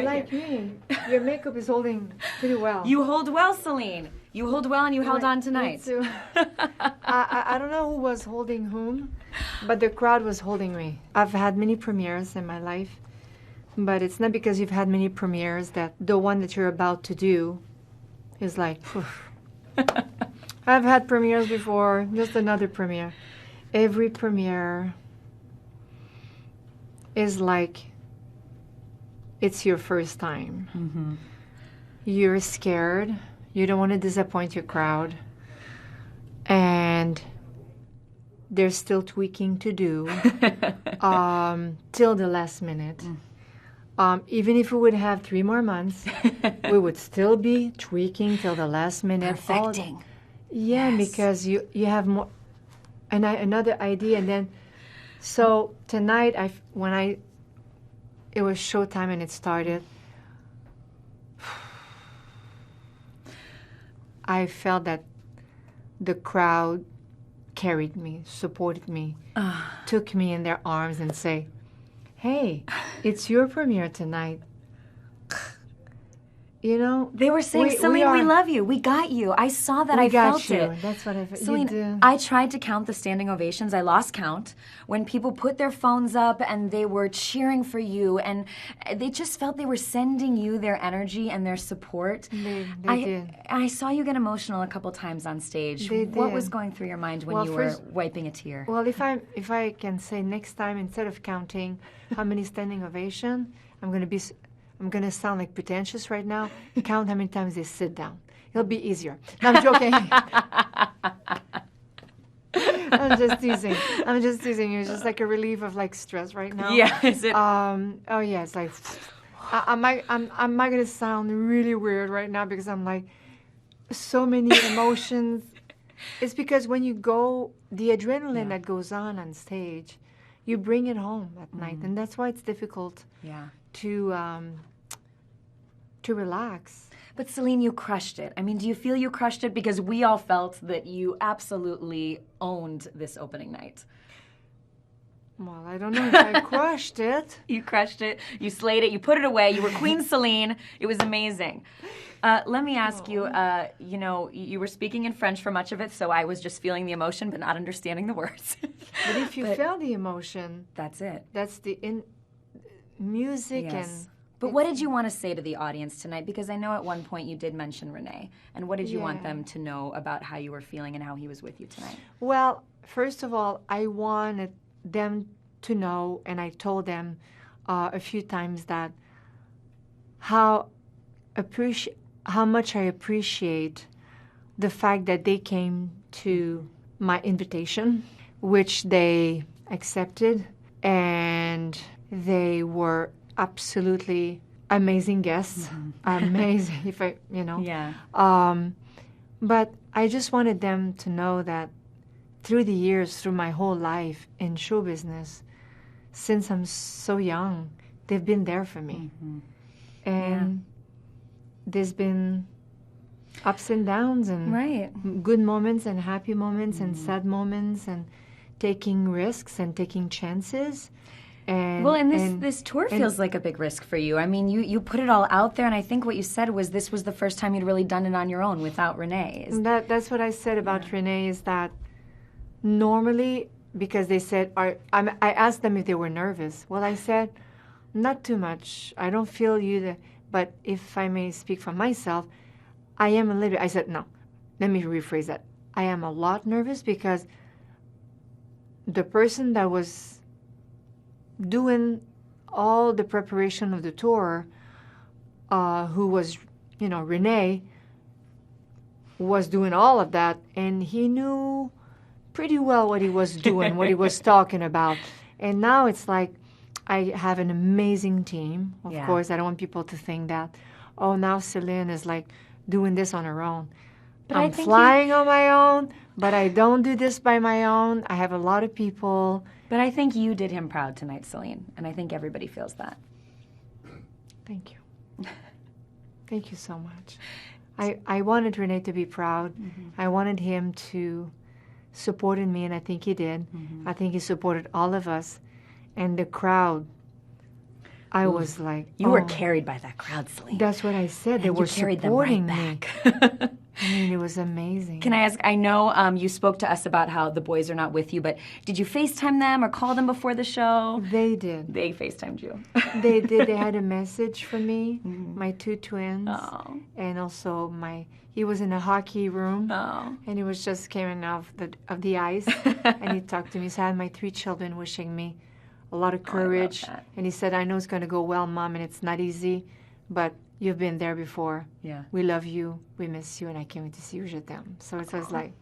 like me. Your makeup is holding pretty well. You hold well, Celine. You hold well, and you held on tonight. Me too. I don't know who was holding whom, but the crowd was holding me. I've had many premieres in my life, but it's not because you've had many premieres that the one that you're about to do is like, I've had premieres before, just another premiere. Every premiere is like it's your first time. Mm-hmm. You're scared. You don't want to disappoint your crowd. And there's still tweaking to do till the last minute. Even if we would have 3 more months, we would still be tweaking till the last minute. Perfecting. Yes. Because you have more another idea. And then, so tonight, it was showtime and it started, I felt that the crowd carried me, supported me, took me in their arms and say, hey, it's your premiere tonight. You know, they were saying, Celine, we love you. We got you. I saw that. I felt it. That's what I felt. Celine, I tried to count the standing ovations. I lost count when people put their phones up and they were cheering for you, and they just felt they were sending you their energy and their support. They did. I saw you get emotional a couple times on stage. What was going through your mind when you were wiping a tear? Well, if I can say next time, instead of counting how many standing ovation, I'm going to sound like pretentious right now. Count how many times they sit down. It'll be easier. No, I'm joking. I'm just teasing. It's just like a relief of like stress right now. Yeah, is it? Oh yeah, it's like I'm not going to sound really weird right now because I'm like so many emotions. It's because when you go, the adrenaline that goes on stage, you bring it home at night, and that's why it's difficult. Yeah. To relax. But Celine, you crushed it. I mean, do you feel you crushed it? Because we all felt that you absolutely owned this opening night. Well, I don't know if I crushed it. You crushed it. You slayed it. You put it away. You were Queen Celine. It was amazing. Let me ask you, you were speaking in French for much of it, so I was just feeling the emotion but not understanding the words. But if you felt the emotion... That's it. That's the music. Yes. And... But what did you want to say to the audience tonight? Because I know at one point you did mention René. And what did you want them to know about how you were feeling and how he was with you tonight? Well, first of all, I wanted them to know, and I told them a few times that how much I appreciate the fact that they came to my invitation, which they accepted, and they were absolutely amazing guests. Amazing, Yeah. But I just wanted them to know that through the years, through my whole life in show business, since I'm so young, they've been there for me. And there's been ups and downs and good moments and happy moments and sad moments and taking risks and taking chances. And this tour feels like a big risk for you. I mean, you put it all out there, and I think what you said was this was the first time you'd really done it on your own without René. That's what I said about René, is that normally, because they said, I asked them if they were nervous. Well, I said, not too much. I don't feel you, but if I may speak for myself, I am a little bit. I said, no, let me rephrase that. I am a lot nervous because the person that was doing all the preparation of the tour, who was, René, was doing all of that, and he knew pretty well what he was doing, what he was talking about. And now it's like I have an amazing team. Of course, I don't want people to think that, oh, now Celine is like doing this on her own. But I'm flying on my own, but I don't do this by my own. I have a lot of people. But I think you did him proud tonight, Celine, and I think everybody feels that. Thank you. Thank you so much. I wanted René to be proud. I wanted him to support me, and I think he did. I think he supported all of us. And the crowd, I was like, You were carried by that crowd, Celine. That's what I said. They were carried supporting them me. right back. I mean, it was amazing. Can I ask, I know you spoke to us about how the boys are not with you, but did you FaceTime them or call them before the show? They did. They FaceTimed you. They did. They had a message for me, my two twins, and also he was in a hockey room, and he was just coming off the ice, and he talked to me. So I had my three children wishing me a lot of courage, and he said, I know it's going to go well, Mom, and it's not easy, but you've been there before. Yeah. We love you. We miss you, and I can't wait to see you, je t'aime. So it was like...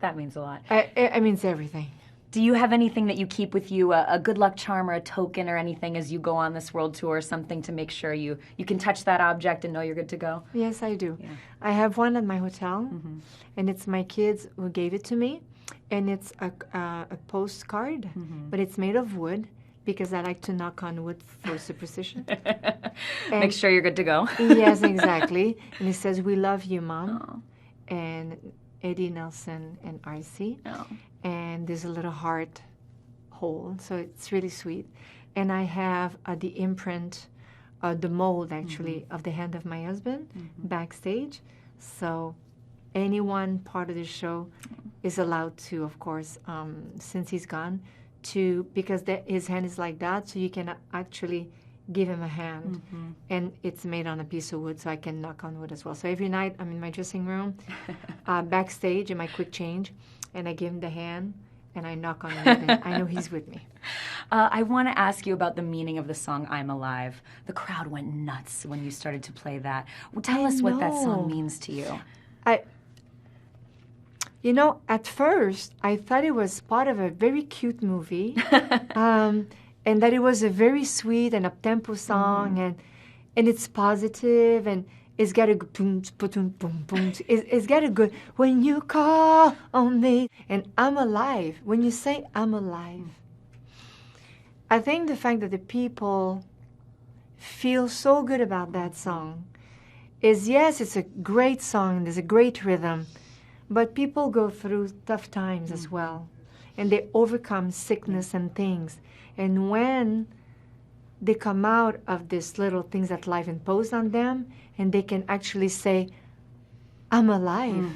That means a lot. It means everything. Do you have anything that you keep with you, a good luck charm or a token or anything as you go on this world tour, something to make sure you can touch that object and know you're good to go? Yes, I do. Yeah. I have one at my hotel, and it's my kids who gave it to me, and it's a postcard, but it's made of wood, because I like to knock on wood for superstition. Make sure you're good to go. Yes, exactly. And it says, we love you, Mom. And Eddie, Nelson, and RC. And there's a little heart hole, so it's really sweet. And I have the imprint, the mold, actually, of the hand of my husband backstage. So anyone part of the show is allowed to, of course, since he's gone, because his hand is like that, so you can actually give him a hand. And it's made on a piece of wood, so I can knock on wood as well. So every night I'm in my dressing room, backstage in my quick change, and I give him the hand, and I knock on wood, and I know he's with me. I want to ask you about the meaning of the song I'm Alive. The crowd went nuts when you started to play that. Well, tell us what that song means to you. You know, at first, I thought it was part of a very cute movie, and that it was a very sweet and up-tempo song, and it's positive, and it's got a boom, boom, boom, boom. It's got a good, when you call on me, and I'm alive. When you say I'm alive, I think the fact that the people feel so good about that song is, yes, it's a great song, there's a great rhythm, but people go through tough times as well, and they overcome sickness and things. And when they come out of these little things that life imposed on them, and they can actually say, I'm alive.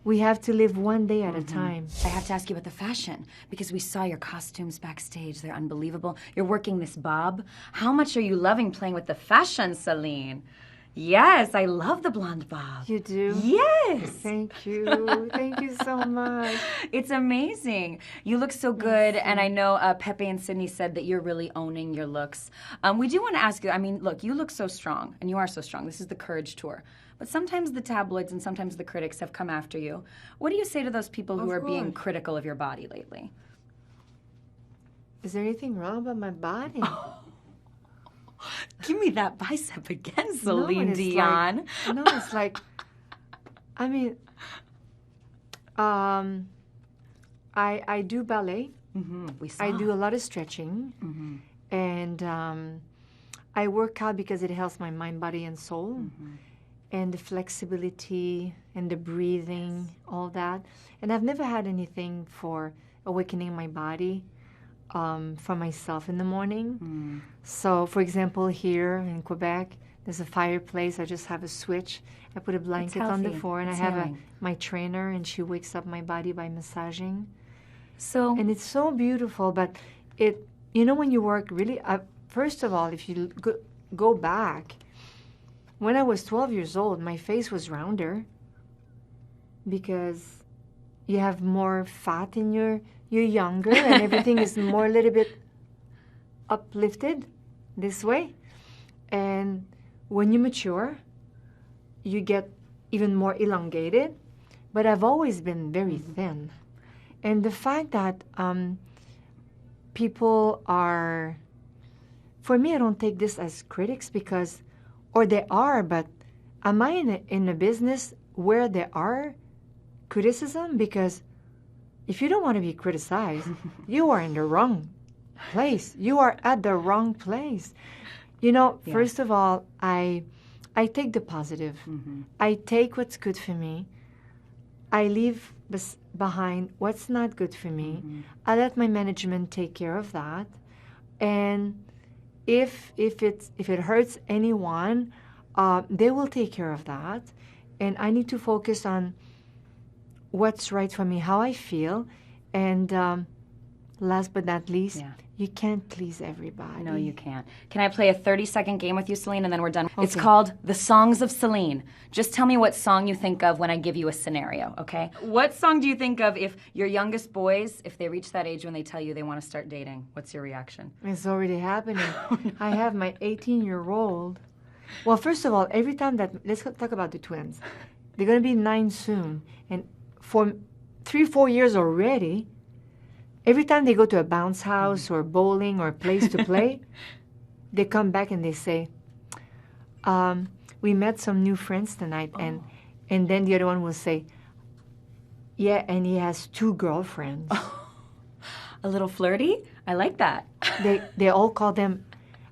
We have to live one day at a time. I have to ask you about the fashion, because we saw your costumes backstage. They're unbelievable. You're working this bob. How much are you loving playing with the fashion, Celine? Yes, I love the blonde bob. You do? Yes. Thank you. Thank you so much. It's amazing. You look so good, and I know Pepe and Sydney said that you're really owning your looks. We do want to ask you, I mean, look, you look so strong, and you are so strong. This is the Courage Tour. But sometimes the tabloids and sometimes the critics have come after you. What do you say to those people who are being critical of your body lately? Is there anything wrong about my body? Give me that bicep again, Celine Dion. It's like, I mean, I do ballet. We saw. I do a lot of stretching. And I work out because it helps my mind, body, and soul. And the flexibility and the breathing, all that. And I've never had anything for awakening my body. For myself in the morning. So, for example, here in Quebec, there's a fireplace. I just have a switch. I put a blanket on the floor, and I have my trainer, and she wakes up my body by massaging. And it's so beautiful, but when you work really, first of all, if you go back, when I was 12 years old, my face was rounder because you have more fat in you're younger, and everything is more a little bit uplifted this way. And when you mature, you get even more elongated. But I've always been very thin. And the fact that people are, for me, I don't take this as critics because, or they are, but am I in a business where there are criticism? Because if you don't want to be criticized, you are in the wrong place. You are at the wrong place. First of all, I take the positive. I take what's good for me. I leave behind what's not good for me. I let my management take care of that. And if it hurts anyone, they will take care of that, and I need to focus on what's right for me, how I feel, and last but not least, Yeah. you can't please everybody. No, you can't. Can I play a 30-second game with you, Celine, and then we're done? Okay. It's called The Songs of Celine. Just tell me what song you think of when I give you a scenario, okay? What song do you think of if your youngest boys, if they reach that age when they tell you they want to start dating? What's your reaction? It's already happening. I have my 18-year-old. Well, first of all, every time let's talk about the twins. They're going to be 9 soon, and for 3-4 years already, every time they go to a bounce house or bowling or a place to play, they come back and they say, we met some new friends tonight. And then the other one will say, yeah, and he has 2 girlfriends. A little flirty? I like that. They all call them,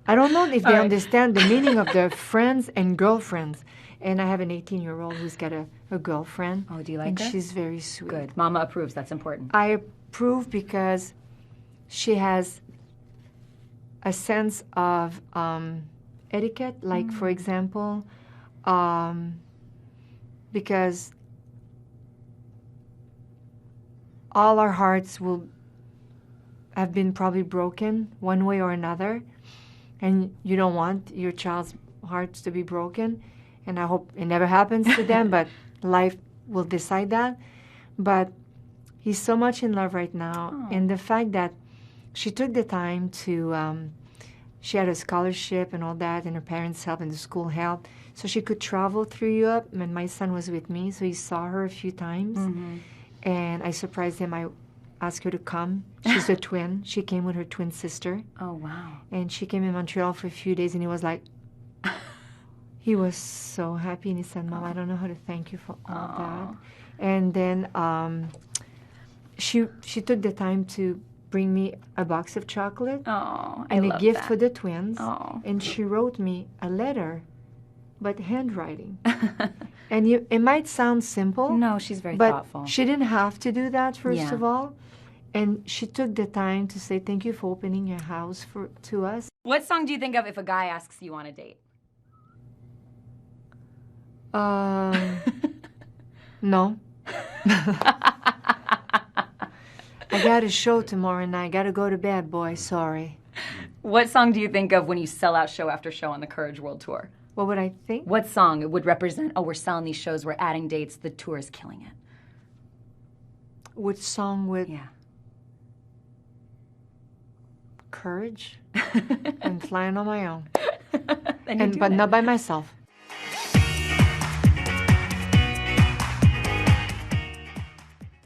I don't know if they understand the meaning of their friends and girlfriends. And I have an 18-year-old who's got a girlfriend. Oh, do you like and her? And she's very sweet. Good. Mama approves. That's important. I approve because she has a sense of etiquette. Like, for example, because all our hearts will have been probably broken one way or another. And you don't want your child's hearts to be broken. And I hope it never happens to them, but life will decide that. But he's so much in love right now. Oh. And the fact that she took the time to, she had a scholarship and all that, and her parents helped and the school helped. So she could travel through Europe, and my son was with me, so he saw her a few times. Mm-hmm. And I surprised him. I asked her to come. She's a twin. She came with her twin sister. Oh, wow. And she came in Montreal for a few days, and he was like, he was so happy, and he said, Mom, I don't know how to thank you for all that. And then she took the time to bring me a box of chocolate and a gift for the twins. And she wrote me a letter, but handwriting. And it might sound simple. No, she's very but thoughtful. She didn't have to do that, first of all. And she took the time to say, thank you for opening your house to us. What song do you think of if a guy asks you on a date? No. I got a show tomorrow night. I got to go to bed, boy. Sorry. What song do you think of when you sell out show after show on the Courage World Tour? What would I think? What song would represent, we're selling these shows, we're adding dates, the tour is killing it? Which song would... Yeah. Courage. I'm flying on my own. But not by myself.